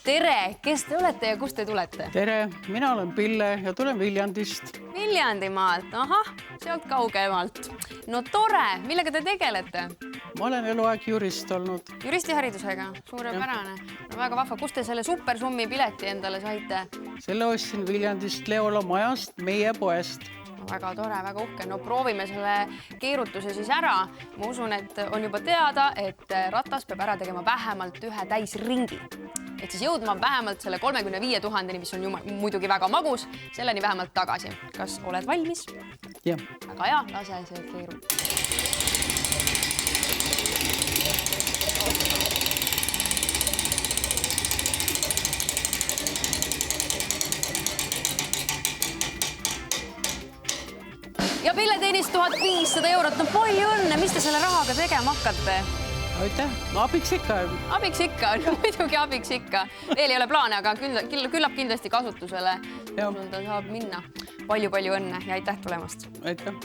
Tere, kes te olete ja kust te tulete? Tere, mina olen Pille ja tulen Viljandist. Viljandimaalt, ahah, sealt kaugemalt. No tore, millega te tegelete? Ma olen eluaeg jurist olnud. Juristiharidusega, suurepärane. No väga vahva, kust te selle supersummi pileti endale saite? Selle ostsin Viljandist Leola majast, meie poest. No, väga tore, väga uhke. No proovime selle keerutuse siis ära. Ma usun, et on juba teada, et ratas peab ära tegema vähemalt ühe täisringi. Et siis jõudma vähemalt selle 35 000-ni, mis on ju muidugi väga magus, selleni vähemalt tagasi. Kas oled valmis? Jah. Väga hea, lase see keerutada. Ja Pille teenis 1500 eurot. No palju õnne, mis te selle rahaga tegema hakkate? Aitäh, abiks ikka. Abiks ikka, no muidugi abiks ikka. Veel ei ole plaane, aga küllap kindlasti kasutusele. Ta saab minna. Palju õnne ja aitäh tulemast. Aitäh.